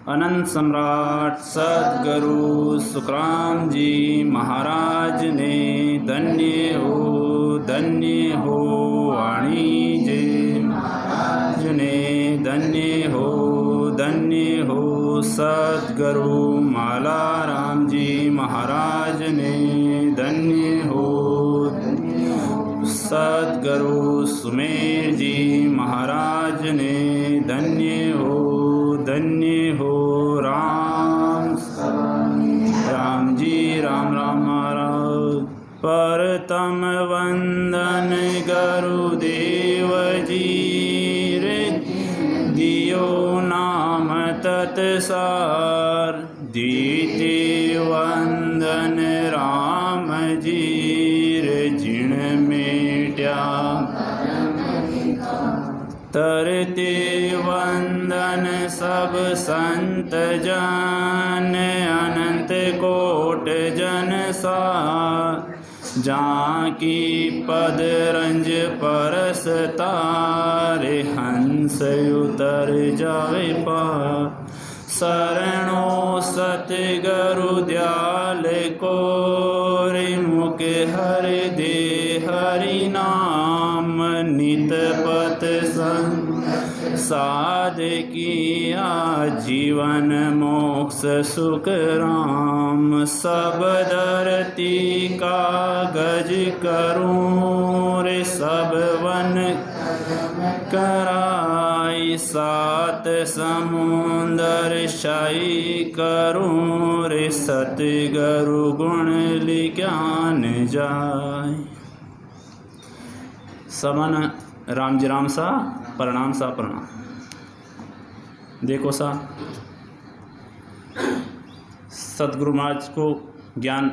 अनंत सम्राट सद्गुरु सुखराम जी महाराज ने धन्य हो वाणी जी महाराज ने धन्य हो सद्गुरु माला राम जी महाराज ने धन्य हो सद्गुरु सुमेर जी महाराज ने धन्य हो राम जी राम महाराज। परतम वंदन गुरुदेव जी रे दियो नाम तत्सार। द्वितीय वंदन राम जी रे जिण मेट्या। तरते वंदन सब संत जन अनंत कोट जन सा। जाकी पद रंज परस तारे हंस उतर जावे पार। शरणो सतगुरु दयाल को रे मुख हर दे हरि नाम। नित पत साध किया जीवन मोक्ष सुख राम। सब धरती कागज करूं रे सब वन कराई। सात समुंदर शाही करूं रे सतगुरु गुण लिख्यान जाय। समन राम जी राम सा प्रणाम सा प्रणाम। देखो सा सतगुरु महाराज को ज्ञान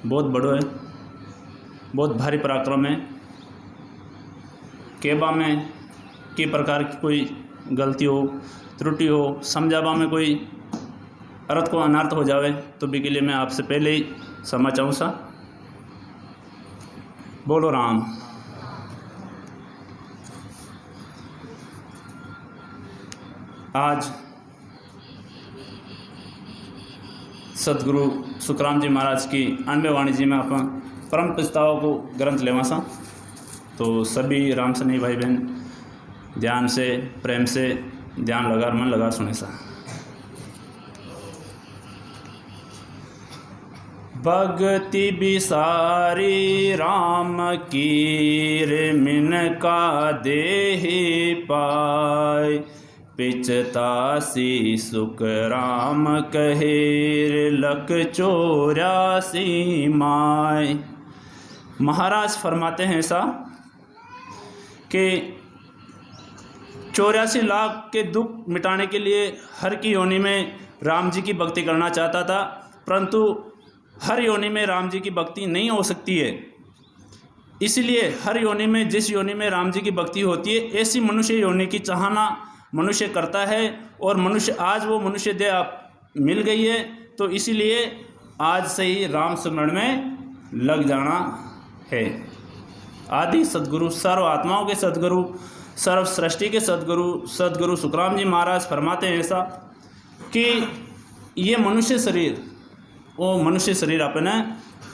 बहुत बड़ो है, बहुत भारी पराक्रम है। केबा में के प्रकार की कोई गलती हो त्रुटि हो समझाबा में कोई अर्थ को अनर्थ हो जावे तो भी के लिए मैं आपसे पहले ही क्षमा चाहूँ सा। बोलो राम। आज सतगुरु सुखराम जी महाराज की 98 वाणी जी में अपन परम प्रस्ताव को ग्रंथ लेवा सा। तो सभी राम सनी भाई बहन ध्यान से प्रेम से ध्यान लगा मन लगा सुने सा। भगति बिसारी राम कीर मिन का देहि पाय। पिचतासी सुख राम कहेर लख 84 माय। महाराज फरमाते हैं ऐसा कि 84 लाख के दुख मिटाने के लिए हर की योनि में राम जी की भक्ति करना चाहता था, परंतु हर योनि में राम जी की भक्ति नहीं हो सकती है। इसलिए हर योनि में जिस योनि में राम जी की भक्ति होती है ऐसी मनुष्य योनि की चाहना मनुष्य करता है। और मनुष्य आज वो मनुष्य देह मिल गई है तो इसीलिए आज से ही राम स्मरण में लग जाना है। आदि सद्गुरु सर्व आत्माओं के सद्गुरु सर्व सृष्टि के सद्गुरु सुखराम जी महाराज फरमाते हैं ऐसा कि ये मनुष्य शरीर वो मनुष्य शरीर अपने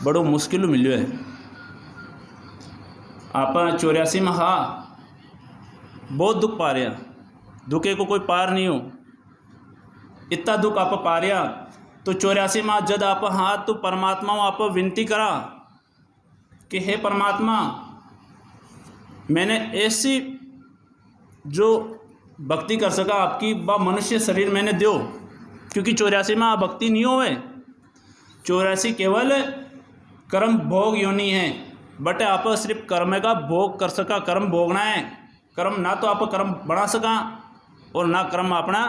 बड़ो मुश्किल मिलो है। आप 84 में हाँ बहुत दुख पा रहे, दुखे को कोई पार नहीं हो। इतना दुख आप पा रहा तो 84 में जब आप हाथ तो परमात्मा आप विनती करा कि हे परमात्मा मैंने ऐसी जो भक्ति कर सका आपकी बा मनुष्य शरीर मैंने दो। क्योंकि 84 में आप भक्ति नहीं होवे। 84 केवल कर्म भोग योनि है। बट आप सिर्फ कर्म का भोग कर सका, कर्म भोगना है। कर्म ना तो आप कर्म बना सका और ना कर्म अपना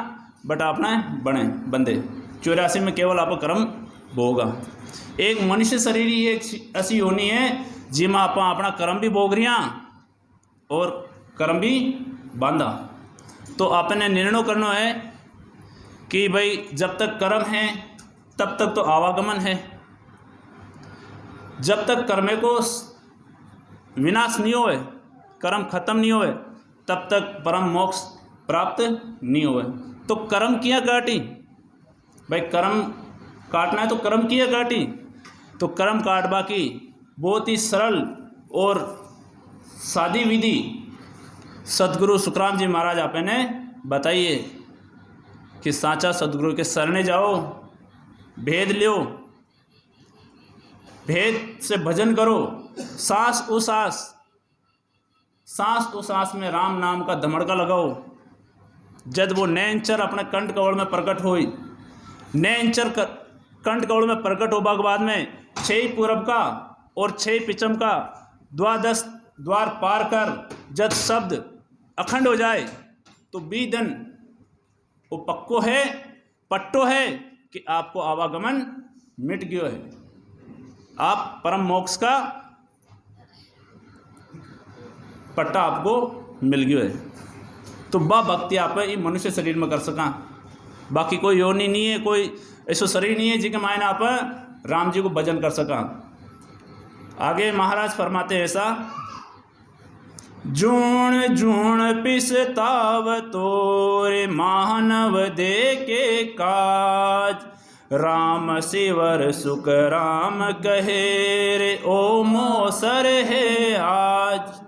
बट अपना बने बंदे। 84 में केवल आप कर्म भोगा। एक मनुष्य शरीर ही एक ऐसी योनि है जिसमें आप अपना कर्म भी भोग रहा और कर्म भी बांधा। तो आपने निर्णय करना है कि भाई जब तक कर्म है तब तक तो आवागमन है। जब तक कर्म को विनाश नहीं होए, कर्म खत्म नहीं होए, तब तक परम मोक्ष प्राप्त नहीं होए। तो कर्म किया काटी। भाई कर्म काटना है तो कर्म किया काटी। तो कर्म काटबा की बहुत ही सरल और सादी विधि सदगुरु सुखराम जी महाराज आपने बताइए कि साचा सदगुरु के शरणे जाओ, भेद लो, भेद से भजन करो, सांस उसास में राम नाम का धमड़का लगाओ। जब वो नैनचर अपने कंठ कवल में प्रकट हुई, नैनचर कंठ कवल में प्रकट होने के बाद में 6 पूरब का और 6 पिछम का 12 द्वार पार कर जब शब्द अखंड हो जाए तो बीदन वो पक्को है, पट्टो है कि आपको आवागमन मिट गयो है, आप परम मोक्ष का पट्टा आपको मिल गयो है। तो बा भक्ति आप ये मनुष्य शरीर में कर सका। बाकी कोई योनि नहीं है, कोई ऐसा शरीर नहीं है जिसके मायने आप राम जी को भजन कर सका। आगे महाराज फरमाते हैं ऐसा, जूण जूण पिसताव तोरे मानव दे के काज, राम सिवर सुख राम कहे रे ओ मोसर है आज।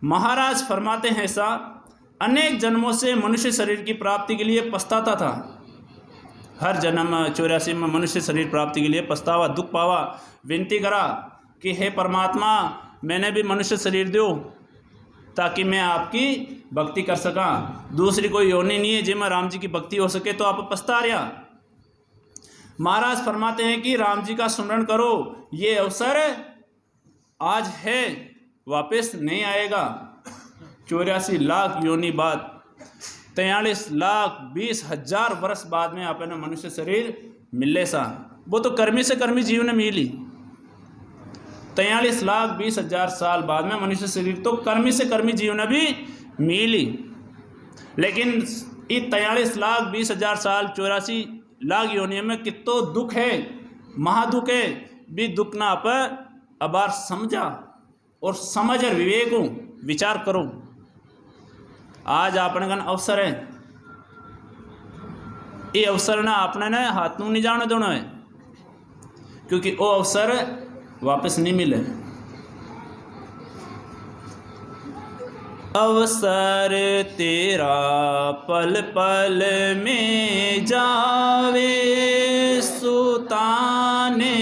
महाराज फरमाते हैं ऐसा, अनेक जन्मों से मनुष्य शरीर की प्राप्ति के लिए पछताता था। हर जन्म 84 में मनुष्य शरीर प्राप्ति के लिए पछतावा, दुख पावा, विनती करा कि हे परमात्मा मैंने भी मनुष्य शरीर दो ताकि मैं आपकी भक्ति कर सका। दूसरी कोई योनि नहीं है जिसमें राम जी की भक्ति हो सके, तो आप पछता रहा। महाराज फरमाते हैं कि राम जी का स्मरण करो, ये अवसर आज है, वापस नहीं आएगा। 84 लाख योनि बाद, 43,20,000 वर्ष बाद में आपने मनुष्य शरीर मिले सा। वो तो कर्मी से कर्मी जीव ने मिली। 43,20,000 साल बाद में मनुष्य शरीर तो कर्मी से कर्मी जीव ने भी मिली। लेकिन ये 43,20,000 साल 84 लाख योनियों में कितो दुख है, महादुख है, भी दुख ना पर अबार समझा और समझ और विवेक हो, विचार करो। आज आपने कन अवसर है, ये अवसर ना आपने ने हाथ में नहीं जाने देना है, क्योंकि वो अवसर वापस नहीं मिले। अवसर तेरा पल पल में जावे, सुताने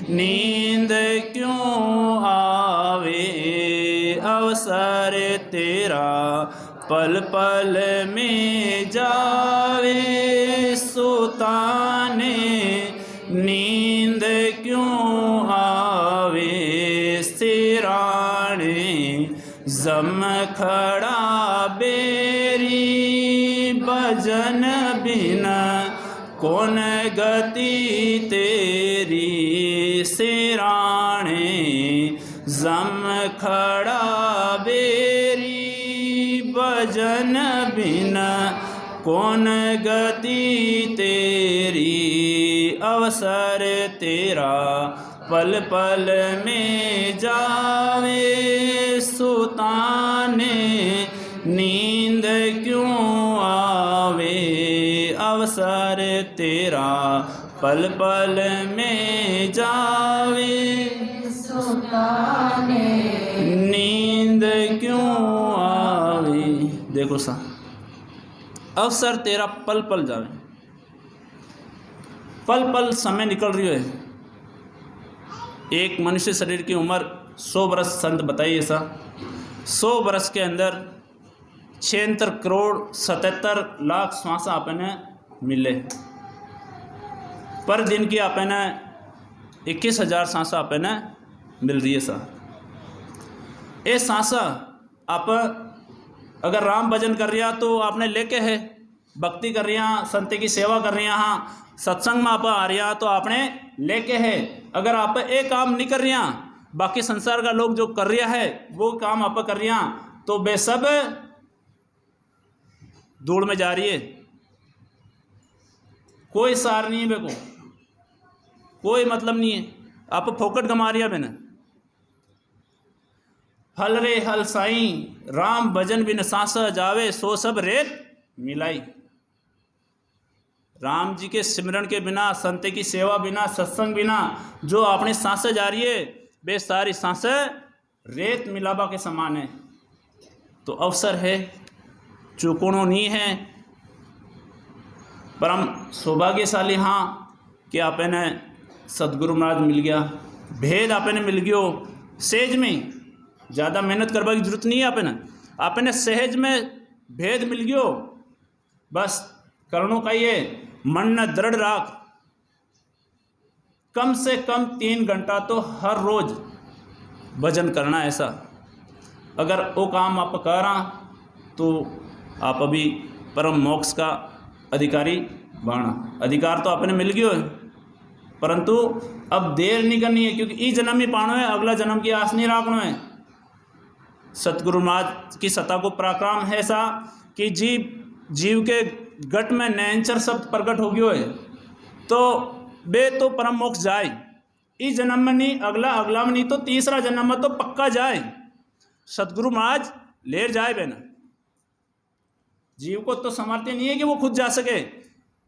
नींद क्यों आवे। अवसर तेरा पल पल में जावे, सुताने नींद क्यों आवे। सिराणे जम खड़ा बेरी, भजन बिना कौन गति तेरी। सिराणे जम खड़ा बेरी, भजन बिना कौन गति तेरी। अवसर तेरा पल पल में जावे, सुताने नींद क्यों आवे। अवसर तेरा पल पल में जावे, सुताने नींद क्यों आवे। देखो सा, अवसर तेरा पल पल जावे, पल पल समय निकल रही है। एक मनुष्य शरीर की उम्र 100 वर्ष संत बताइए सा, 100 वर्ष के अंदर 76 करोड़ 77 लाख श्वास आपने मिले। पर दिन की आपने 21,000 सांस आपने मिल रही है सा। ये सांसा आप अगर राम भजन कर रहा तो आपने लेके है, भक्ति कर रहा, संत की सेवा कर रहा, हाँ सत्संग में आप आ रहा तो आपने लेके है। अगर आप एक काम नहीं कर रहा, बाकी संसार का लोग जो कर रहा है वो काम आप कर रहा, तो वे सब धूल में जा रही है। कोई सार नहीं है, बेको कोई मतलब नहीं है, आप फोकट गमा रहा मैंने। हल रे हल साईं, राम भजन बिन सांस जावे, सो सब रेत मिलाई। राम जी के सिमरन के बिना, संत की सेवा बिना, सत्संग बिना जो अपनी सांसें जा रही है, वे सारी सांसें रेत मिलावा के समान है। तो अवसर है, चुकोणो नहीं है। परम सौभाग्यशाली हाँ कि आपने सदगुरु महाराज मिल गया, भेद आपने मिल गयो सहज में, ज़्यादा मेहनत करवा की जरूरत नहीं है। आपने सहज में भेद मिल गयो। बस करणों का ये मन न दृढ़ राख, कम से कम 3 घंटा तो हर रोज भजन करना। ऐसा अगर वो काम आप कर रहा तो आप अभी परम मोक्ष का अधिकारी बना। अधिकार तो आपने मिल गयो है, परंतु अब देर नहीं करनी है, क्योंकि ई जन्म ही पानो है, अगला जन्म की आस नहीं रखना है। सतगुरु महाराज की सत्ता को पराक्रम है ऐसा कि जीव के गट में नैंचर शब्द प्रकट हो गयो है, तो बे तो परम मोक्ष जाए। इस जन्म में नहीं, अगला में नहीं, तो तीसरा जन्म में तो पक्का जाए। सतगुरु महाराज लेर जाए बेना। जीव को तो सामर्थ्य नहीं है कि वो खुद जा सके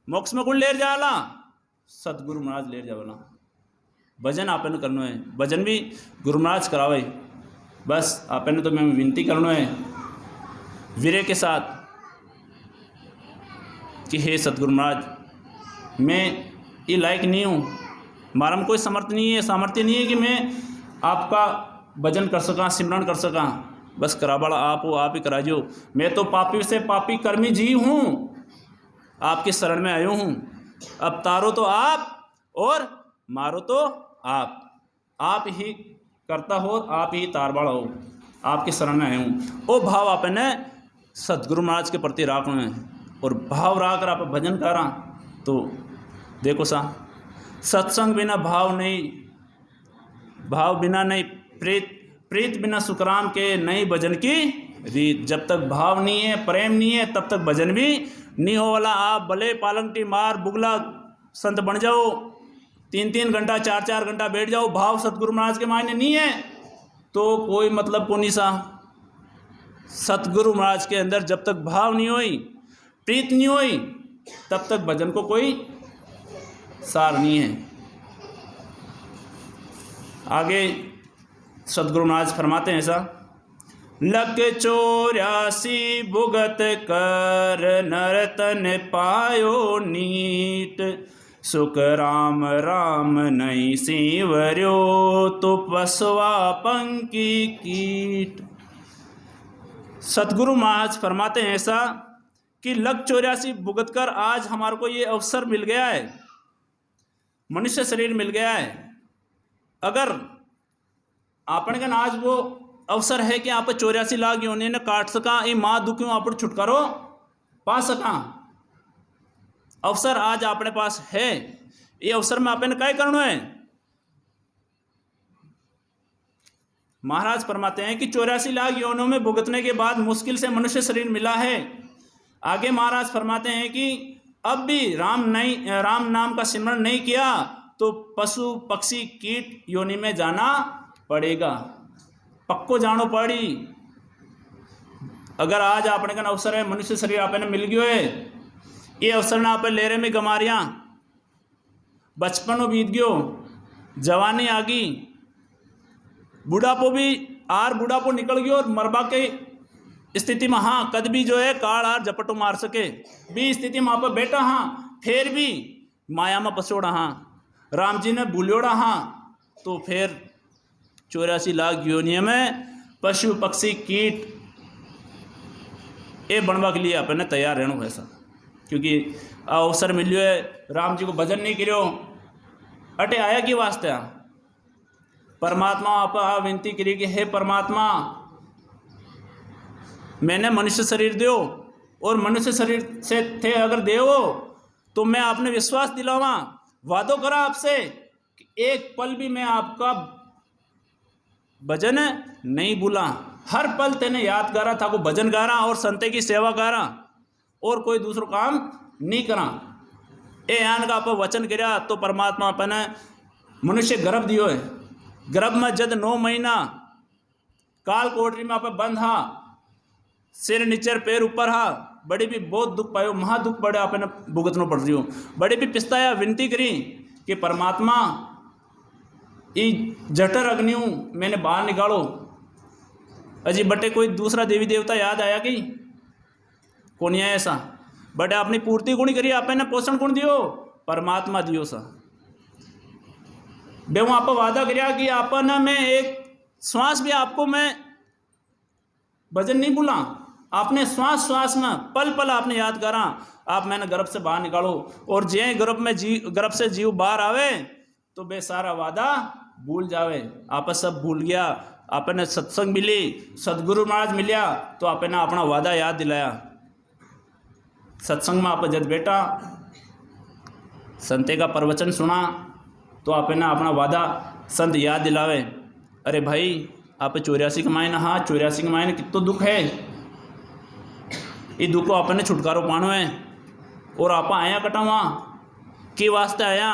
मोक्ष में। कौन लेर जाला? सतगुरु महाराज लेर जावला। भजन आपने करना है, भजन भी गुरु महाराज करावे। बस आपने तो मैं विनती करना है वीरे के साथ कि हे सतगुरु महाराज, मैं ये लायक नहीं हूँ, हमारा में कोई सामर्थ्य नहीं है कि मैं आपका भजन कर सका, सिमरन कर सका। बस कराबाड़ा आप हो, आप ही करा जो। मैं तो पापी से पापी कर्मी जीव हूँ, आपके शरण में आयो हूँ। अब तारो तो आप और मारो तो आप ही करता हो, आप ही तारबाड़ा हो, आपके शरण में आयो हूँ। वो भाव आपने सतगुरु महाराज के प्रति राखना है, और भाव रख कर आप भजन करा तो देखो सा, सत्संग बिना भाव नहीं, भाव बिना नहीं प्रीत बिना सुखराम के, नहीं भजन की रीत। जब तक भाव नहीं है, प्रेम नहीं है, तब तक भजन भी नहीं हो वाला। आप भले पालंगटी मार बुगला संत बन जाओ, 3-3 घंटा 4-4 घंटा बैठ जाओ, भाव सतगुरु महाराज के मायने नहीं है तो कोई मतलब को नहीं सा। सतगुरु महाराज के अंदर जब तक भाव नहीं हुई, प्रीत नहीं हुई, तब तक भजन को कोई सार नहीं है। आगे सतगुरु महाराज फरमाते हैं ऐसा, लख 84 भुगत कर नरतन पायो नीट, सुख राम राम नहीं सीवर्यो, तो पसवा पंकी कीट। सतगुरु महाराज फरमाते हैं ऐसा कि लख 84 भुगत कर आज हमारे को ये अवसर मिल गया है, मनुष्य शरीर मिल गया है। अगर आपने का आज वो अवसर है कि आप 84 लाख योनि ने काट सका, ये माँ दुखियों आप छुटकारो पा सका, अवसर आज अपने पास है। ये अवसर में आपने क्या करना है? महाराज फरमाते हैं कि 84 लाख योनियों में भुगतने के बाद मुश्किल से मनुष्य शरीर मिला है। आगे महाराज फरमाते हैं कि अब भी राम नाम का सिमरन नहीं किया तो पशु पक्षी कीट योनि में जाना पड़ेगा, पक्को जानो पड़ी। अगर आज आपने का अवसर है, मनुष्य शरीर आपने मिल गयो है, ये अवसर ना आप ले रहे में गमारियाँ, बचपन बीत गयो, जवानी आ गई, बुढ़ापो भी बुढ़ापो निकल गयो, और मरबा के स्थिति में हाँ कद भी जो है काल आर झपटो मार सके भी स्थिति में आप बैठा हाँ, फिर भी माया में पसोड़ा हाँ, राम जी ने भूलोड़ा हाँ, तो फिर 84 लाख योनियों में पशु पक्षी कीट ये बनवा के लिए अपने तैयार रहना ऐसा। क्योंकि अवसर मिलियो है, राम जी को भजन नहीं करो, अटे आया कि वास्ते परमात्मा आप विनती करी कि हे परमात्मा, मैंने मनुष्य शरीर दो, और मनुष्य शरीर से थे अगर देवो तो मैं आपने विश्वास दिलावा, वादो करा आपसे कि एक पल भी मैं आपका भजन नहीं भूला, हर पल तेने याद करा था को भजन गारा और संते की सेवा करा, और कोई दूसरा काम नहीं करा। ए यान का आप वचन करा तो परमात्मा अपने मनुष्य गर्भ दियो है, गर्भ में जद 9 महीना काल कोठरी में आप बंद हा, सिर नीचे पैर ऊपर हा, बड़े भी बहुत दुख पायो, महा दुख बड़े आपने भुगतनो पड़ रही हो। बड़े भी पिस्ताया विनती करी कि परमात्मा ई जठर अग्नियों मैंने बाहर निकालो। अजी बटे कोई दूसरा देवी देवता याद आया कि कौन है ऐसा? बटे अपनी पूर्ति कौन करी, आपने पोषण कौन दियो? परमात्मा दियो सा। बे वो आप वादा करिया कि आपन में एक श्वास भी आपको मैं भजन नहीं भूला। आपने श्वास श्वास में पल पल आपने याद करा, आप मैंने गर्भ से बाहर निकालो। और जे गर्भ से जीव बाहर आवे तो बे सारा वादा भूल जावे। आप सब भूल गया, आपने सत्संग मिली, सदगुरु महाराज मिलिया तो आपने अपना वादा याद दिलाया। सत्संग में आप जब बेटा संते का प्रवचन सुना तो आपने अपना वादा संत याद दिलावे। अरे भाई आप 84 कमाए ना, हाँ 84 कमाए ना, कितना दुख है, ये दुख को आपने छुटकारो पानो है। और आप आया कटावा के वास्ते आया,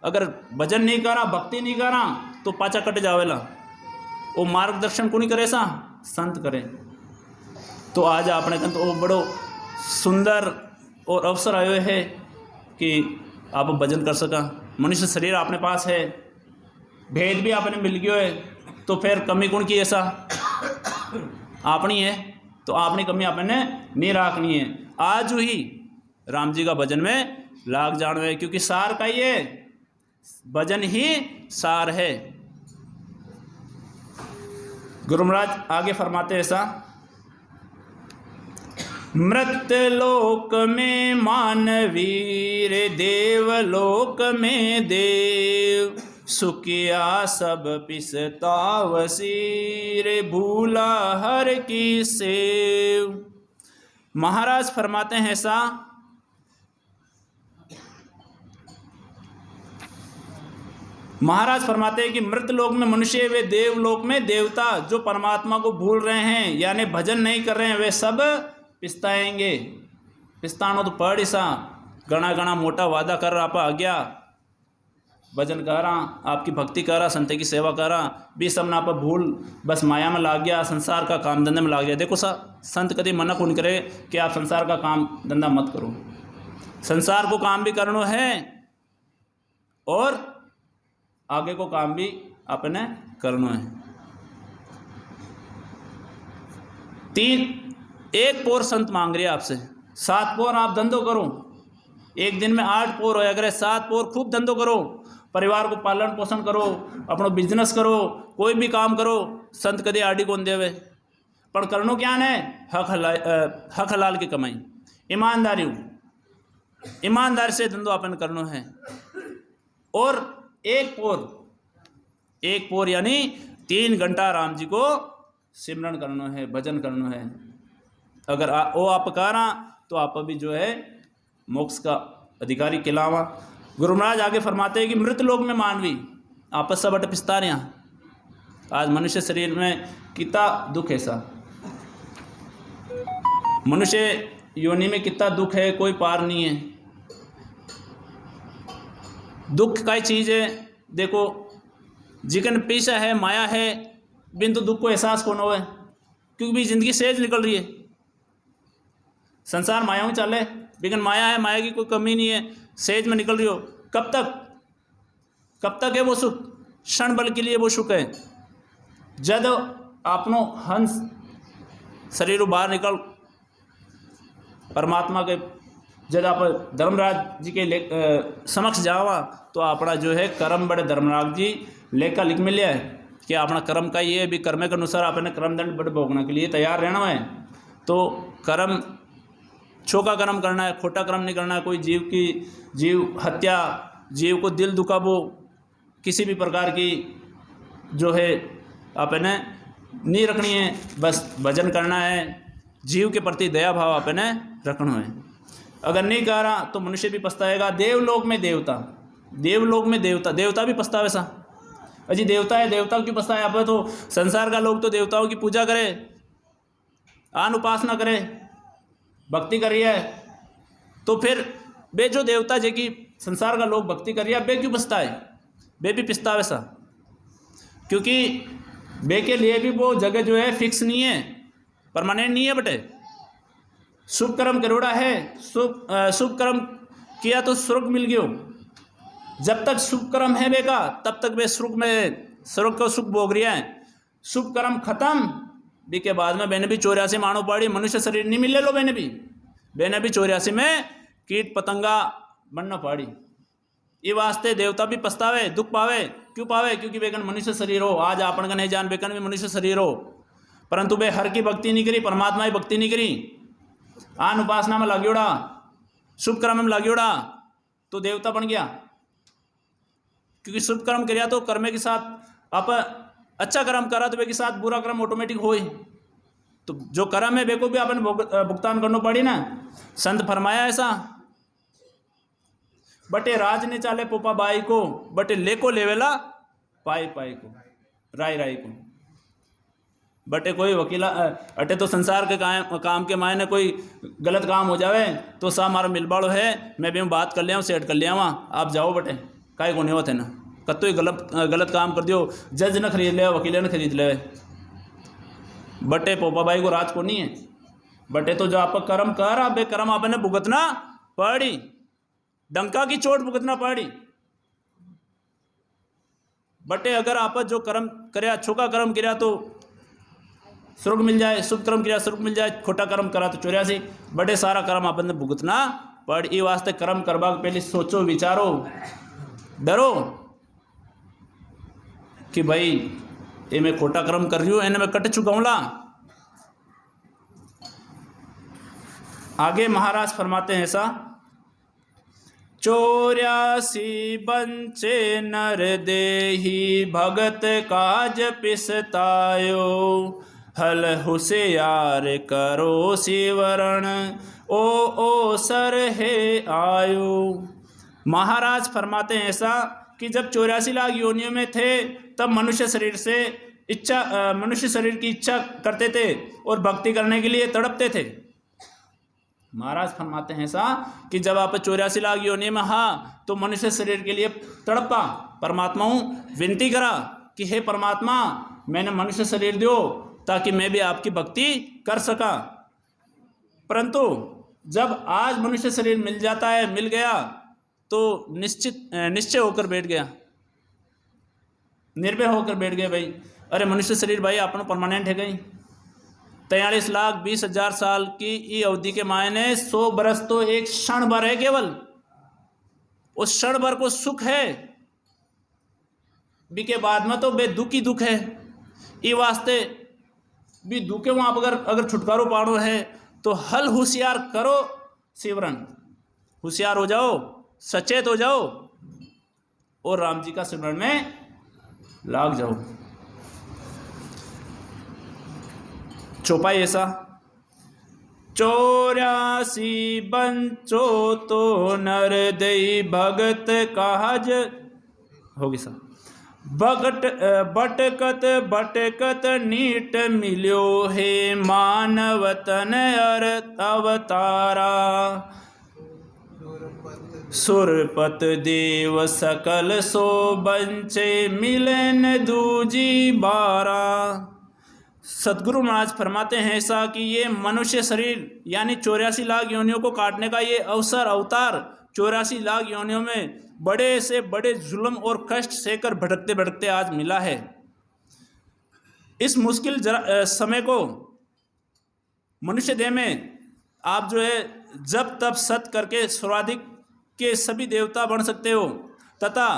अगर भजन नहीं करा, भक्ति नहीं करा तो पाचा कट जावेला। वो मार्गदर्शन को नहीं करे सा, संत करे। तो आज आपने कहा तो बड़ो सुंदर और अवसर आयो है कि आप भजन कर सका। मनुष्य शरीर अपने पास है, भेद भी आपने मिल गयो है, तो फिर कमी कौन की ऐसा आपनी है, तो आपनी कमी आपने नहीं राखनी है। आज ही राम जी का भजन में लाग जानो है, क्योंकि सार का ये भजन ही सार है। गुरु महाराज आगे फरमाते ऐसा, मृत लोक में मानवीर, देवलोक में देव, सुखिया सब पिसतावसी, रे भूला हर की सेव। महाराज फरमाते हैं ऐसा, महाराज फरमाते हैं कि मृत लोक में मनुष्य, वे देवलोक में देवता जो परमात्मा को भूल रहे हैं यानी भजन नहीं कर रहे हैं, वे सब पिस्ताएंगे। पिस्तानो तो पढ़ सा घना घना मोटा वादा कर आप आ गया, भजन कर रहा, आपकी भक्ति कर रहा, संत की सेवा कर रहा, भी सब ना आप भूल बस माया में लाग गया, संसार का काम धंधे में लाग गया। देखो सा संत कभी मना कौन करे कि आप संसार का काम धंधा मत करो। संसार को काम भी करना है और आगे को काम भी अपने करना है। एक पोर संत मांग रहे आपसे, 7 पोर आप धंधो करो, एक दिन में 8 पोर हो, अगर 7 पोर खूब धंधो करो, परिवार को पालन पोषण करो, अपना बिजनेस करो, कोई भी काम करो, संत कदे आड़ी कौन देवे। पर करनो क्या है, हक हलाल की कमाई, ईमानदारी, ईमानदारी से धंधो अपन करनो है। और एक पोर यानी 3 घंटा राम जी को सिमरन करना है, भजन करना है। अगर वो आप करा तो आप भी जो है मोक्ष का अधिकारी कहलावा। गुरु महाराज आगे फरमाते हैं कि मृत लोक में मानवी आपस सब अट पिस्ता रहे। आज मनुष्य शरीर में कितना दुख है सा, मनुष्य योनि में कितना दुख है, कोई पार नहीं है। दुख का चीज़ है, देखो जिकन पीछा है माया है, बिन तो दुख को एहसास कौन हो है, क्योंकि भी जिंदगी सेज निकल रही है। संसार माया में चले, लेकिन माया है, माया की कोई कमी नहीं है, सेज में निकल रही हो। कब तक है वो सुख? क्षण बल के लिए वो सुख है। जब आपनो हंस शरीर बाहर निकल परमात्मा के, जब आप धर्मराज जी के समक्ष जावा तो अपना जो है कर्म बड़े धर्मराज जी लेकर लिख मिले है कि अपना कर्म का ये भी कर्म के अनुसार अपने कर्म दंड बड़े भोगने के लिए तैयार रहना है। तो कर्म छोका कर्म करना है, खोटा कर्म नहीं करना है। कोई जीव हत्या, जीव को दिल दुखाबो, किसी भी प्रकार की जो है अपने नहीं रखनी है। बस भजन करना है, जीव के प्रति दया भाव अपने रखना है। अगर नहीं कर रहा तो मनुष्य भी पछताएगा। देवलोक में देवता, देवलोक में देवता भी पछतावे सा। अजी देवता है, देवता क्यों पछताए? आप तो संसार का लोग तो देवताओं की पूजा करे, आन उपासना करे, भक्ति करिए, तो फिर बे जो देवता जे की संसार का लोग भक्ति करिए, बे क्यों पछताए? बे भी पछतावे सा, क्योंकि बे के लिए भी वो जगह जो है फिक्स नहीं है, परमानेंट नहीं है बटे। शुभ कर्म करोड़ा है, शुभ कर्म किया तो स्वर्ग मिल गयो। जब तक शुभ कर्म है बेका तब तक वे स्वर्ग को सुख भोग रहा है। शुभ कर्म खत्म भी के बाद में बेने भी 84 मानो पड़ी, मनुष्य शरीर नहीं मिले लो बेने भी 84 में कीट पतंगा बनना पड़ी। ये वास्ते देवता भी पछतावे, दुख पावे। क्यों पावे? क्योंकि बेकन मनुष्य शरीर हो। आज आपन का नहीं जान बेकन भी मनुष्य शरीर हो, परंतु बे हर की भक्ति नहीं करी, परमात्मा की भक्ति नहीं करी, आन उपासना में लाग्योड़ा, शुभ कर्म में लाग्योड़ा, तो देवता बन गया। क्योंकि शुभ कर्म करिया तो कर्मे के साथ आप अच्छा कर्म करा तो वे के साथ बुरा कर्म ऑटोमेटिक हो ही। तो जो कर्म है वे को भी अपन भुगतान करना पड़ी ना। संत फरमाया ऐसा, बटे राज ने चाले पोपा बाई को, बटे लेको लेवेला पाई पाई को, राय राय को। बटे कोई वकीला अटे तो संसार के काम के मायने कोई गलत काम हो जावे तो सा हमारा मिलबाड़ो है, मैं भी बात कर लिया, सेट कर लिया वहाँ, आप जाओ बटे, काहे को नहीं होते ना। कतो ही गलत काम कर दियो, जज न खरीद ले, वकील न खरीद ले। बटे पोपा भाई को राज को नहीं है। बटे तो जो आप कर्म कर, आप कर्म आपने भुगतना पड़ी, डंका की चोट भुगतना पड़ी। बटे अगर आप जो कर्म करे, छोका कर्म किया तो स्वर्ग मिल जाए, शुभ कर्म किया स्वर्ग मिल जाए, खोटा कर्म करा तो 84। बटे सारा कर्म आपने भुगतना पड़ी। ये वास्ते कर्म करवा पहले सोचो, विचारो, डरो कि भाई ये मैं खोटा कर्म कर रही हूँ, इन्हें मैं कट चुका हूँ ला। आगे महाराज फरमाते हैं ऐसा, 84 बंचे नर देही भगत काज पिसतायो, हल हुसियार करो शिवरण ओ सर है आयो। महाराज फरमाते हैं ऐसा कि जब 84 लाख योनियों में थे तब मनुष्य शरीर की इच्छा करते थे और भक्ति करने के लिए तड़पते थे। महाराज फरमाते हैं ऐसा कि जब आप 84 लाख योनि में हाँ तो मनुष्य शरीर के लिए तड़पा, परमात्मा विनती करा कि हे परमात्मा मैंने मनुष्य शरीर दो ताकि मैं भी आपकी भक्ति कर सका। परंतु जब आज मनुष्य शरीर मिल जाता है, मिल गया तो निश्चय होकर बैठ गया, निर्भय होकर बैठ गए भाई अरे मनुष्य शरीर भाई अपना परमानेंट है गई। 43,20,000 साल की अवधि के मायने 100 बरस तो एक क्षण भर है केवल। उस क्षण भर को सुख है भी के बाद में तो बेदुख ही दुख है। ये वास्ते भी दुखे वहाँ पर अगर छुटकारो पाड़ो है तो हल होशियार करो शिवरण, होशियार हो जाओ, सचेत हो जाओ और राम जी का सिमरण में लाग जाओ। चौपाई ऐसा, 84 बंचो तो नर दई भगत काज होगी सा, बटकत नीट मिल्यो हे मानवतन अर्थ अवतारा, सुरपत देव सकल सो बंचे मिलन दूजी बारा। सदगुरु महाराज फरमाते हैं ऐसा कि ये मनुष्य शरीर यानी 84 लाख योनियों को काटने का ये अवसर अवतार 84 लाख योनियों में बड़े से बड़े जुल्म और कष्ट सहकर भटकते भटकते आज मिला है। इस मुश्किल समय को मनुष्य देह में आप जो है जब तब सत करके सर्वाधिक के सभी देवता बन सकते हो तथा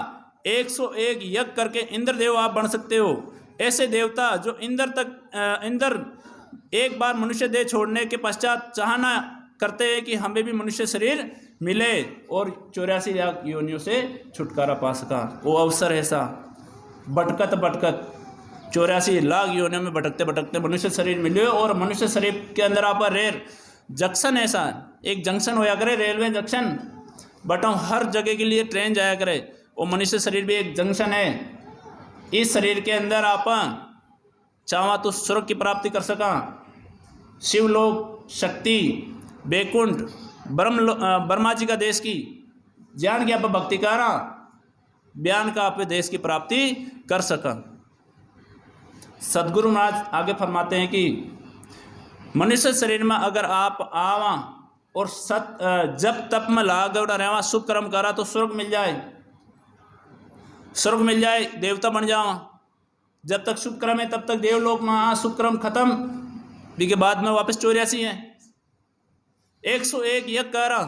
101 यज्ञ करके इंद्रदेव आप बन सकते हो। ऐसे देवता जो इंद्र एक बार मनुष्य देह छोड़ने के पश्चात चाहना करते हैं कि हमें भी मनुष्य शरीर मिले और 84 लाख योनियों से छुटकारा पा सका। वो अवसर ऐसा भटकत 84 लाख योनियों में भटकते भटकते मनुष्य शरीर मिले और मनुष्य शरीर के अंदर आप रेल जंक्शन ऐसा एक जंक्शन होया करे, रेलवे जंक्शन बटाओ हर जगह के लिए ट्रेन जाया करे। वो मनुष्य शरीर भी एक जंक्शन है। इस शरीर के अंदर आप चाहा तो स्वर्ग की प्राप्ति कर सका, शिवलोक, शक्ति, बैकुंठ, ब्रह्मा जी का देश की ज्ञान की आप भक्ति करा, ज्ञान का आप देश की प्राप्ति कर सका। सदगुरु महाराज आगे फरमाते हैं कि मनुष्य शरीर में अगर आप आवा और जब तप में लाग रहवा, शुभ कर्म करा तो स्वर्ग मिल जाए, स्वर्ग मिल जाए, देवता बन जावा। जब तक शुभ कर्म है तब तक देवलोक में, हाँ शुभ कर्म खत्म भी के बाद में वापस 84 है। 101 यज्ञ करा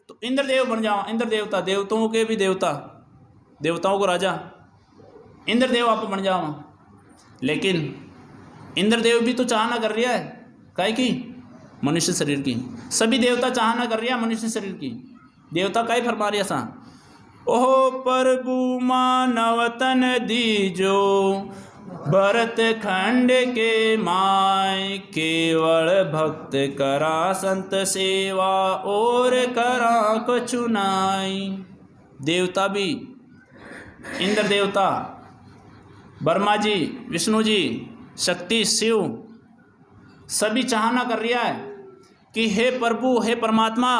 तो इंद्रदेव बन जाओ, इंद्र देवता, देवताओं के भी देवता, देवताओं को राजा, इंद्रदेव आप बन जाओ। लेकिन इंद्रदेव भी तो चाहना कर रहा है, काहे की? मनुष्य शरीर की। सभी देवता चाहना कर रहा है मनुष्य शरीर की। देवता काहे फरमा रहा सा, ओहो प्रभु मानव तन दीजो, भरत खंड के माय, केवल भक्त करा संत सेवा, और करा कछु नाई। देवता भी, इंद्र देवता, ब्रह्मा जी, विष्णु जी, शक्ति, शिव, सभी चाहना कर रहा है कि हे प्रभु, हे परमात्मा,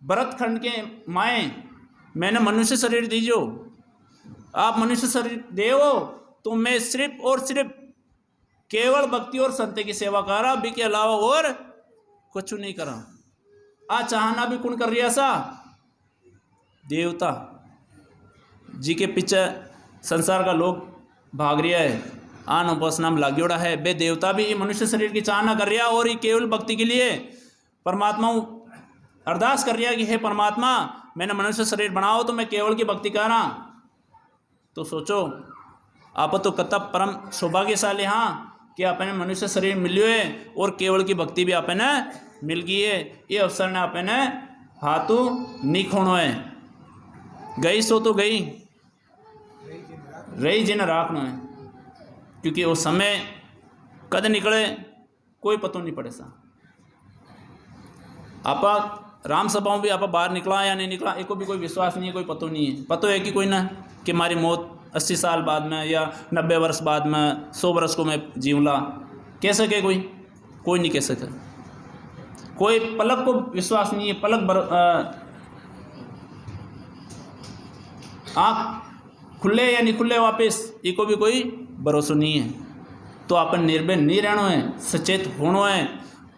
भरत खंड के माए, मैंने मनुष्य शरीर दीजो, आप मनुष्य शरीर देवो तो मैं सिर्फ और सिर्फ केवल भक्ति और संत की सेवा करा, भी के अलावा और कुछ नहीं करा। आ चाहना भी कौन कर रहा सा? देवता जी के पीछे संसार का लोग भाग रहा है, आन उपासना में लाग्योड़ा है। बे देवता भी मनुष्य शरीर की चाहना कर रहा और ये केवल भक्ति के लिए परमात्मा अरदास कर रहा कि हे परमात्मा, मैंने मनुष्य शरीर बनाओ तो मैं केवल की भक्ति कर रहा। तो सोचो, आप तो कतब परम सौभाग्यशाली हाँ कि आपने मनुष्य शरीर मिलियो है और केवल की भक्ति भी आपने मिल गई है। ये अवसर ने आपने हाथों नहीं खोनो है, गई सो तो गई, रही जिन राखना है, क्योंकि वो समय कद निकले कोई पतो नहीं पड़े सा। आप राम सभाओं भी आप बाहर निकला या नहीं निकला, एक को भी कोई विश्वास नहीं है, कोई पतो नहीं है। पतो है कि कोई ना कि हमारी मौत 80 साल बाद में या 90 वर्ष बाद में, 100 वर्ष को मैं जीवला, कह सके कोई? कोई नहीं कह सके। कोई पलक को विश्वास नहीं है, पलक आँख खुले या नहीं खुले वापस, ये को भी कोई भरोसा नहीं है। तो अपन निर्भय नहीं रहना है, सचेत होना है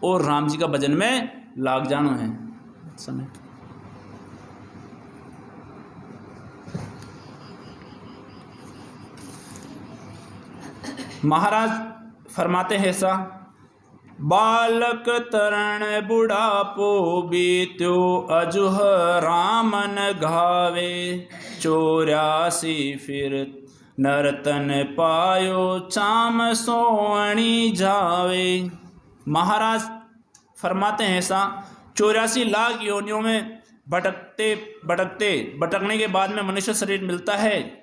और राम जी का भजन में लाग जाना है। समय महाराज फरमाते हैं सा, बालक तरण बुढ़ापो बीत्यो, अजुह रामन घावे, 84 फिर नरतन पायो, चाम सोवणी जावे। महाराज फरमाते हैं ऐसा, 84 लाख योनियों में भटकने के बाद में मनुष्य शरीर मिलता है।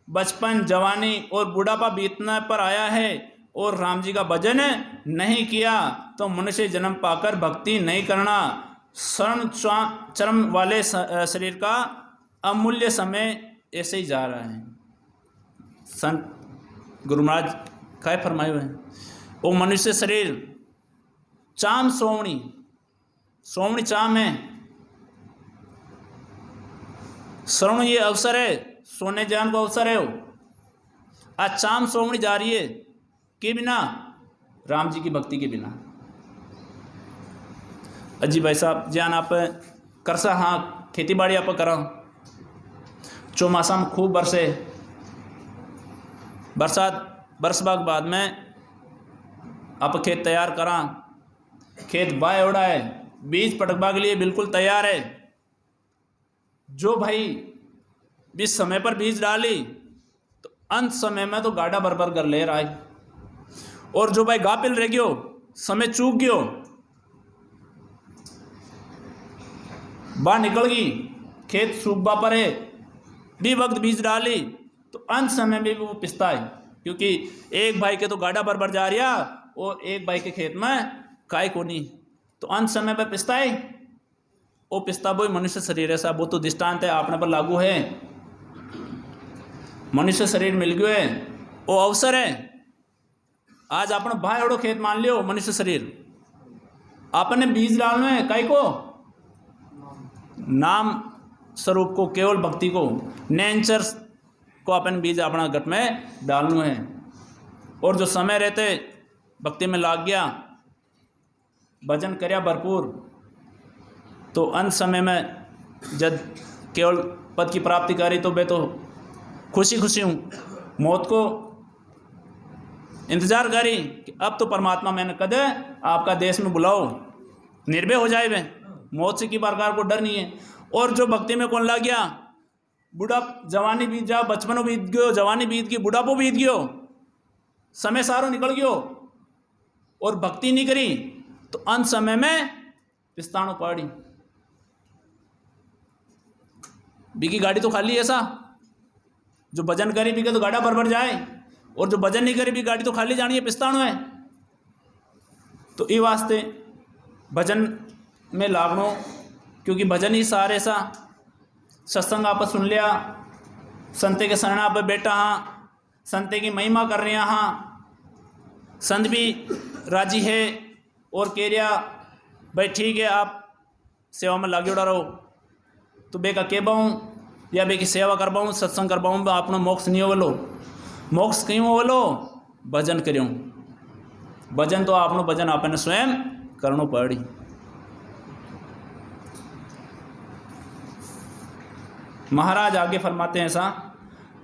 बचपन, जवानी और बुढ़ापा बीतने पर आया है और राम जी का भजन नहीं किया तो मनुष्य जन्म पाकर भक्ति नहीं करना। शरण चरम वाले शरीर का अमूल्य समय ऐसे ही जा रहा है। संत गुरु महाराज क्या फरमाए हुए हैं, वो मनुष्य शरीर चाम सोवणी, सोवणी चाम है, श्रवण ये अवसर है, सोने जान को अवसर है। वो आज चाम सोवणी जा रही है के बिना, राम जी की भक्ति के बिना। अजी भाई साहब जान आप करसा, हाँ खेती बाड़ी आप करा, चौमासा में खूब बरसे, बरसात बरसबाग बाद में आप खेत तैयार करा, खेत बाय उड़ा है, बीज पटकबा के लिए बिल्कुल तैयार है। जो भाई बीज समय पर बीज डाली तो अंत समय में तो गाढ़ा बरबर कर ले रहा है, और जो भाई गापिल रह गयो, समय चूक गयो, बाहर निकल गई, खेत सूखबा पर है, भी वक्त बीज डाली तो अंत समय में भी वो पिसता है, क्योंकि एक भाई के तो गाढ़ा बरबर जा रहा और एक भाई के खेत में काय को नहीं, तो अंत समय पर पिसता है। वो पिसता वो मनुष्य शरीर है साहब, वो तो दृष्टांत है, आपने पर लागू है। मनुष्य शरीर मिल गयो है, वो अवसर है। आज आपने भाई ओड़ो खेत मान लियो, मनुष्य शरीर आपने बीज डालना है, काय को? नाम स्वरूप को, केवल भक्ति को, नेचर को अपन बीज अपना गट में डालना है। और जो समय रहते भक्ति में लाग गया भजन कर्या भरपूर, तो अंत समय में जब केवल पद की प्राप्ति करी तो मैं तो खुशी खुशी हूँ। मौत को इंतज़ार करी कि अब तो परमात्मा मैंने कदे आपका देश में बुलाओ, निर्भय हो जाए वे, मौत से की प्रकार को डर नहीं है। और जो भक्ति में कौन लग गया, बूढ़ा जवानी बीत जा, बचपनों बीत गयो, जवानी बीत गई, बुढ़ापो बीत गयो, समय सारो निकल गयो और भक्ति नहीं करी तो अंत समय में पिस्तानो पड़ी। बीकी गाड़ी तो खाली ऐसा, जो भजन करी बीके तो गाड़ा भर जाए, और जो भजन नहीं करी भी गाड़ी तो खाली जानी है, पिस्तानो है। तो ये वास्ते भजन में लागनो, क्योंकि भजन ही सारे सा सत्संग आप सुन लिया, संते के शरण आप बैठा हाँ, संते की महिमा कर रहे हाँ, संत भी राजी है और कह रिया भाई ठीक है आप सेवा में लागे उड़ा रहो, तो बे का के बाऊँ या बे की सेवा कर पाऊँ, सत्संग कर पाऊँ, आपनो मोक्ष नहीं हो बोलो। मोक्ष क्यों हो बोलो, भजन करूँ। भजन तो आपनो भजन आपने स्वयं करनो पड़ी। महाराज आगे फरमाते हैं ऐसा,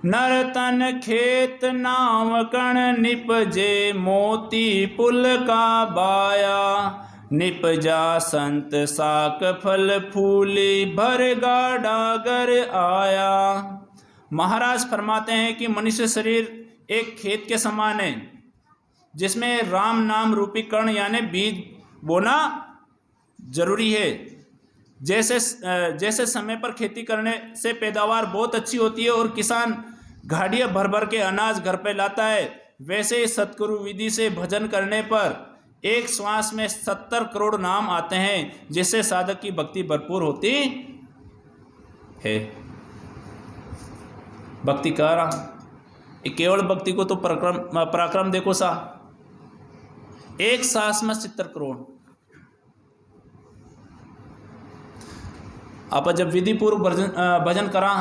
नर तन खेत नाम कण निपजे, मोती पुल का बाया, निपजा संत साक फल फूली, भर गाड़ा घर आया। महाराज फरमाते हैं कि मनुष्य शरीर एक खेत के समान है, जिसमें राम नाम रूपी कण यानी बीज बोना जरूरी है। जैसे समय पर खेती करने से पैदावार बहुत अच्छी होती है और किसान गाड़ियाँ भर भर के अनाज घर पे लाता है, वैसे ही सतगुरु विधि से भजन करने पर एक श्वास में 70 करोड़ नाम आते हैं, जिससे साधक की भक्ति भरपूर होती है। भक्ति कर रहा, केवल भक्ति को तो पराक्रम देखो सा, एक सांस में 70 करोड़। आप जब विधि पूर्व भजन करा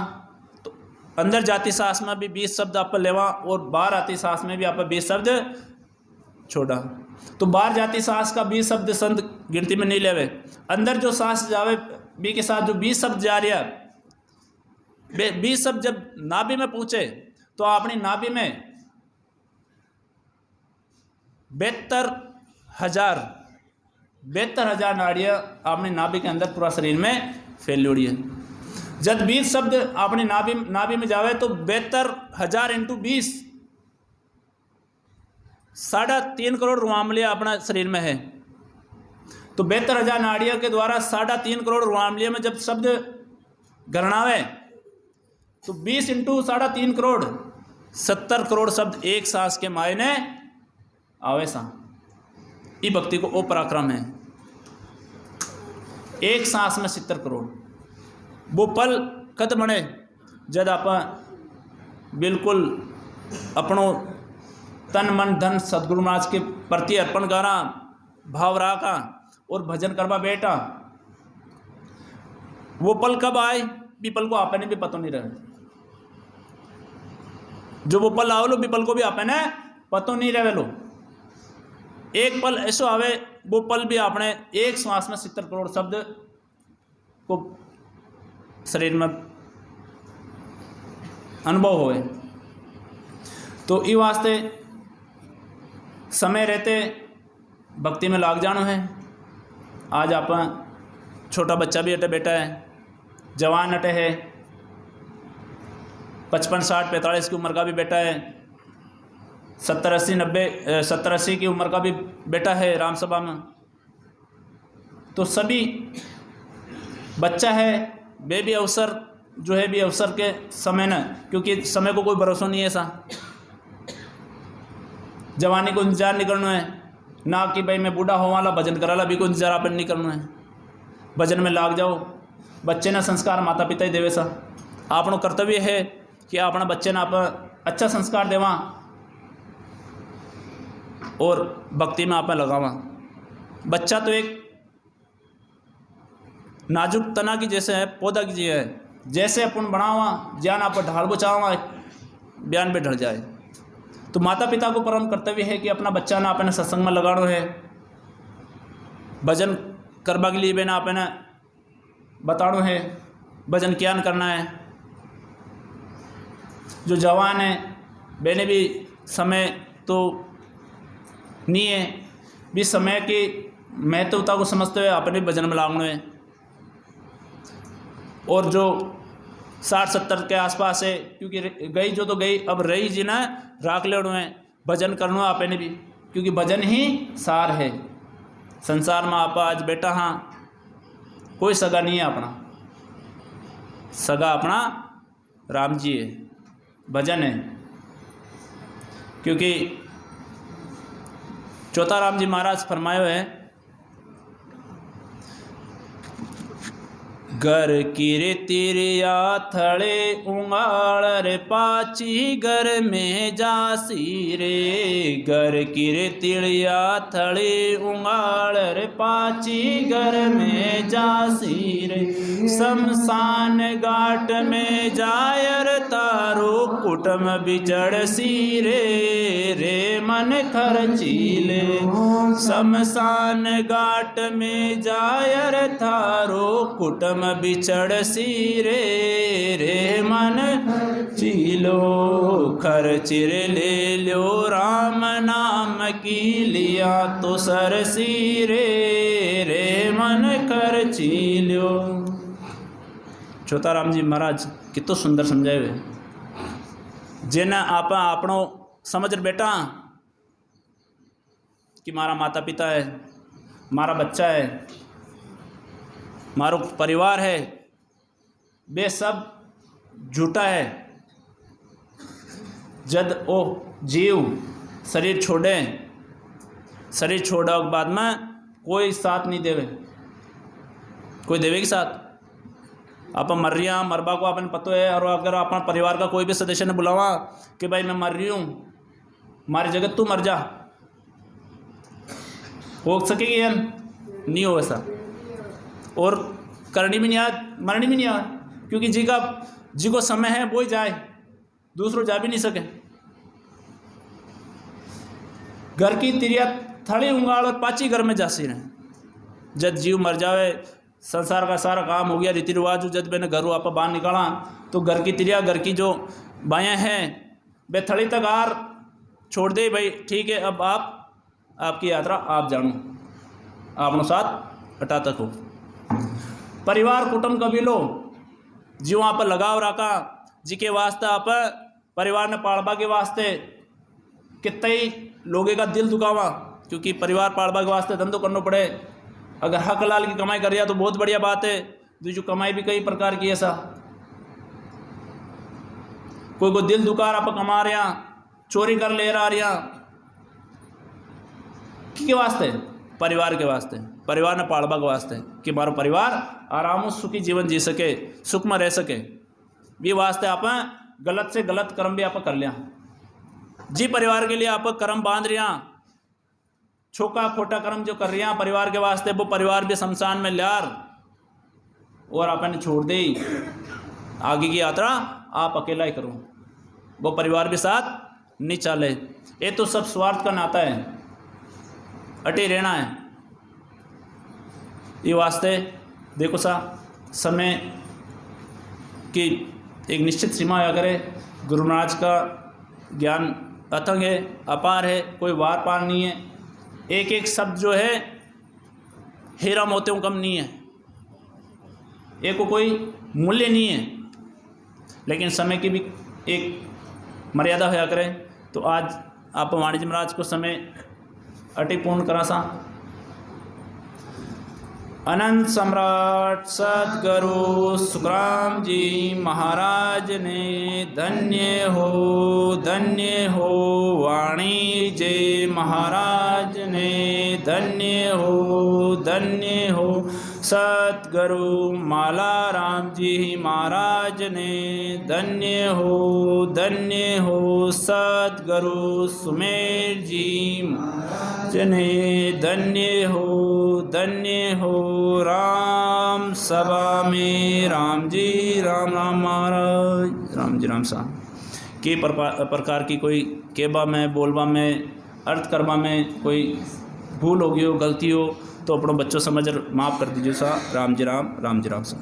तो अंदर जाती सांस में भी 20 शब्द आप लेवा और बाहर आती सांस में भी आप 20 शब्द छोड़ा। तो बाहर जाती सांस का 20 शब्द संत गिनती में नहीं लेवे, अंदर जो सांस जावे बी के साथ जो 20 शब्द जा रहा, 20 शब्द जब नाभि में पहुंचे तो अपनी नाभि में 72,000 नाड़ियाँ अपनी नाभि के अंदर पूरा शरीर में फैल उड़ी है। जब 20 शब्द अपनी नाभि में जावे तो 72,000 इंटू 20 3.5 करोड़ रुआमलिया अपना शरीर में है। तो 72,000 नाड़ियों के द्वारा 3.5 करोड़ रुआमलिया में जब शब्द गणनावे तो 20 इंटू 3.5 करोड़ 70 करोड़ शब्द एक सांस के मायने आवे सा। ये भक्ति को ओ पराक्रम है, एक सांस में 70 करोड़। वो पल कद बने जब आप बिल्कुल अपनों तन मन धन सदगुरु महाराज के प्रति अर्पण करा, भाव रखा और भजन करवा बैठा। वो पल कब आए भी पल को आपने भी पता नहीं रहे, जो वो पल आवे लो भी पल को भी आपने पता नहीं रहे लो। एक पल ऐसा आवे वो पल भी आपने एक श्वास में 70 करोड़ शब्द को शरीर में अनुभव होए। तो ई वास्ते समय रहते भक्ति में लाग जाना है। आज आप छोटा बच्चा भी अटे बैठा है, जवान अटे है, 55, 60, 45 की उम्र का भी बेटा है, 70, 80 की उम्र का भी बेटा है राम सभा में। तो सभी बच्चा है वे भी अवसर जो है भी अवसर के समय न, क्योंकि समय को कोई भरोसा नहीं है ऐसा। जवानी को इंतजार नहीं करना है ना कि भाई मैं बूढ़ा हो वाला भजन कराला भी को इंतजार आप नहीं करना है। भजन में लाग जाओ। बच्चे ना संस्कार माता पिता ही देवे सा। आपनो कर्तव्य है कि अपना बच्चे ना आप अच्छा संस्कार देवा और भक्ति में आप लगावा। बच्चा तो एक नाजुक तना की जैसे है, पौधा की है, जैसे अपन बढ़ावा ज्ञान आप ढाल बचावा बयान पे ढल जाए। तो माता पिता को परम कर्तव्य है कि अपना बच्चा ना अपने सत्संग में लगाना है भजन करवा के लिए बेना आपने बताणो है भजन क्या करना है। जो जवान है बेने भी समय तो नहीं है, भी समय की महत्वता को समझते हुए अपने भजन में लागणो है। और जो 60-70 के आसपास है, क्योंकि गई जो तो गई, अब रही जी ना राख लेणो है, भजन करनो आपने भी, क्योंकि भजन ही सार है। संसार में आप आज बैठा हाँ, कोई सगा नहीं है अपना, सगा अपना राम जी है, भजन है। क्योंकि चौथा राम जी महाराज फरमायो है, घर की रे तिरिया थड़े उंगाड़ रे पाची घर में जासी रे। घर की रे तिरिया थड़े उंगाड़ रे पाची घर में जासी रे। शमशान घाट में जायर तारो कुटुम बिछड़ सी रे मन खर्चीले। शमशान घाट में जायर थारो कुटुम बिछड़ सी रे मन चीलो। खर्चिर ले लो राम नाम की लिया तो सर सी रे मन खर्ची लो। चौथा राम जी महाराज कितो सुंदर समझाए हुए, जेना आप आपनो समझ बेटा कि मारा माता पिता है, मारा बच्चा है, मारो परिवार है, वे सब झूठा है। जद ओ जीव शरीर छोड़े, शरीर छोड़ा के बाद में कोई साथ नहीं देवे, कोई देवे के साथ। आप मर रही मरबा को अपन पतो है, और अगर अपन परिवार का कोई भी सदस्य ने बुलावा कि भाई मैं मर रही हूँ, हमारी जगह तू मर जा, हो सकेगी या नहीं हो ऐसा। और करनी भी नहीं आ, मरनी भी नहीं आ, क्योंकि जी को समय है वो ही जाए, दूसरों जा भी नहीं सके। घर की तिरिया थड़ी उंगाड़ और पाची घर में जासी रहे। जब जीव मर जावे, संसार का सारा काम हो गया, रीति रिवाज जब मैंने घरों आप बाहर निकाला, तो घर की तिरिया, घर की जो बायाँ हैं वे थड़ी तक आर छोड़ दे, भाई ठीक है अब आपकी यात्रा आप जानो, आपनो साथ हटा तक हो। परिवार कुटुंब कबीलो जी वहाँ पर लगाव रखा, जी के वास्ते आप परिवार ने पाड़बा के वास्ते कितने ही लोगों का दिल दुखावा, क्योंकि परिवार पाड़बा के वास्ते धंधो करना पड़े। अगर हक लाल की कमाई कर रहा तो बहुत बढ़िया बात है, जो कमाई भी कई प्रकार की ऐसा। कोई को दिल दुखा आप कमा रहा, चोरी कर ले रहा, के वास्ते? परिवार के वास्ते, परिवार ने पाड़बा के वास्ते कि हमारा परिवार आराम सुखी जीवन जी सके, सुख में रह सके। भी वास्ते आप गलत से गलत कर्म भी आप कर लिया, जी परिवार के लिए आप कर्म बांध रहा, छोका खोटा कर्म जो कर रहा परिवार के वास्ते, वो परिवार भी शमशान में लार और आपने छोड़ दे। आगे की यात्रा आप अकेला ही करो, वो परिवार भी साथ नहीं चले। ये तो सब स्वार्थ का नाता है, अटे रहना है। ये वास्ते देखो सा समय की एक निश्चित सीमा होया करे। गुरु महाराज का ज्ञान अथंग है, अपार है, कोई वार पार नहीं है। एक एक शब्द जो है हीरा मोतियों कम नहीं है, एक को कोई मूल्य नहीं है, लेकिन समय की भी एक मर्यादा होया करे। तो आज आप वाणिज्य महाराज को समय अति पूर्ण करा सा। अनंत सम्राट सद्गुरु सुखराम जी महाराज ने धन्य हो वाणी जय महाराज ने धन्य हो सद्गुरु माला राम जी महाराज ने धन्य हो सद्गुरु सुमेर जी महाराज ने धन्य हो राम सभा में राम जी राम महाराज राम जी राम साहब के प्रकार की कोई केबा में बोलबा में अर्थ करवा में कोई भूल हो गई हो, गलती हो, तो अपनों बच्चों समझ माफ़ कर दीजिए सा। राम जी राम, राम जी राम सा।